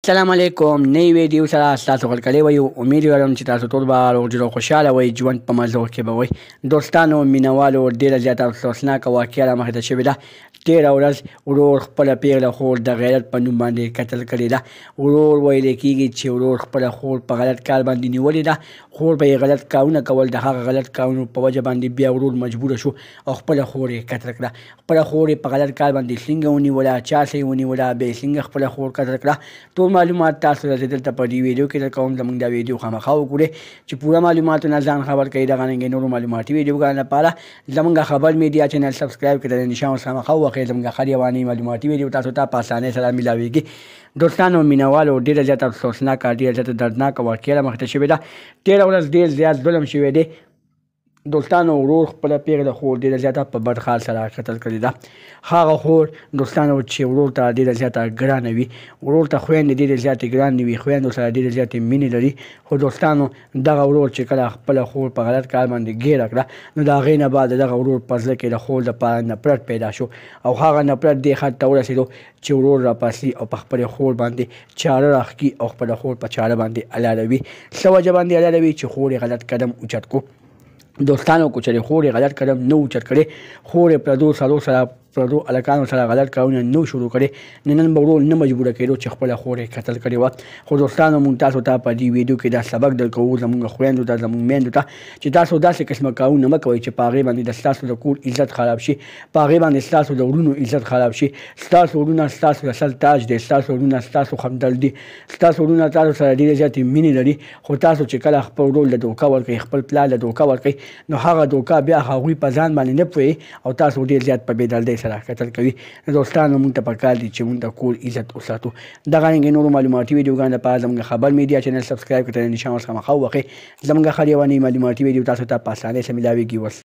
السلام علیکم نئی ویډیو سره تاسو غلکلی وئ امید لرم چې تاسو ټول به روغ جوړ او خوشحاله وئ ژوند په مزو کې به وئ دوستانو مینوالو ډېره زیاته افسوسناکه واقعه رامخې ته شوې ده تېره ورځ ورور خپله پیغله خور د غیرت په نوم باندې قتل کړې ده ورور ویلی کېږي چې ورور خپله خور په غلط کار باندې نیولې ده خور به یې غلط کارونه کول د هغه غلط کارونو په وجه باندې بیا ورور مجبوره شو او خپله خور یې قتل کړه خپله خور یې په غلط کار باندې څنګه ونیوله چا سره یې ونیوله بیا یې څنګه خپله خور قتل کړه ټول معلومات تاسو ته دلته په دې ویډیو کې درکوم زموږ دا ویډیو خامخا وګورئ چې پوره معلوماتو نه ځان خبر کړئ دغه رنګې نورو معلوماتي ویډیوګانو لپاره زموږ خبر میډیا چینل سبسکرایب کړئ د نشان ورڅخه خامخا ووهئ زموږ هر یواني معلوماتي ویډیو تاسو ته په اسانۍ سره میلاویږي دوستانو مینوالو ډېره زیاته افسوسناکه ډېره زیاته دردناکه واقعه رامخې ته شوې ده تېره ورځ ډېر زیات ظلم شوی دی دوستانو ورور خپله پیغله خور ډېره زیاته په بد حال سره قتل کړې ده هغه خور دوستانو چې ورور ته ډېره زیاته ګرانه وي ورور ته خویندې ډېرې زیاتې ګرانې وي خویندو سره ډېرې زیاتې مینې لري خو دوستانو دغه ورور چې کله خپله خور په غلط کار باندې ګیره کړه نو د هغې نه بعد دغه ورور په زړه کې د خور دپاره نفرت پیدا شو او هغه نفرت دې حد ته ورسېدو چې ورور راپاسي او په خپلې خور باندې چاړه راښکي او خپله خور په چاړه باندې الاروي څه وجه باندې الاروي چې خور یې غلط قدم اوچت کړو دوستانو که چېرې خور یې غلط قدم نه اوچت کړی خور یې پردو سړو سره پردو هلکانو سره غلط کارونه نه شروع کړی نو نن به ورور نه مجبوره کېدو چې خپله خور یې قتل کړې وه خو دوستانو موږ تاسو ته په دې ویډیو کې دا سبق درکوو زموږ خویندو ته زموږ میندو ته چې تاسو داسې قسمه کارونه مه کوئ چې په هغې باندې د ستاسو د کور عزت خراب شي په هغې باندې ستاسو د وروڼو عزت خراب شي ستاسو وروڼه ستاسو د سر تاج دی ستاسو وروڼه ستاسو همدل دي ستاسو وروڼه تاسو سره ډېرې زیاتې مینې لري خو تاسو چې کله خپل ورور له دوکه ورکوئ خپل پلار له دوکه ورکوئ نو هغه دوکه بیا هغوی په ځان باندې نه پوهوي او تاسو ډېر زیات په بېدردۍ سره قتل کوي دوستانو موږ ته پکار دي چې موږ د کور عزت وساتو دغه رنګې نورو معلوماتي ویډیوګانو لپاره زموږ خبر میډیا چینل سبسکرایب کړئ د نشان ورڅخه خامخا ووهئ زموږ هر یواني معلوماتي ویډیو تاسو ته په اسانۍ سره میلاویږي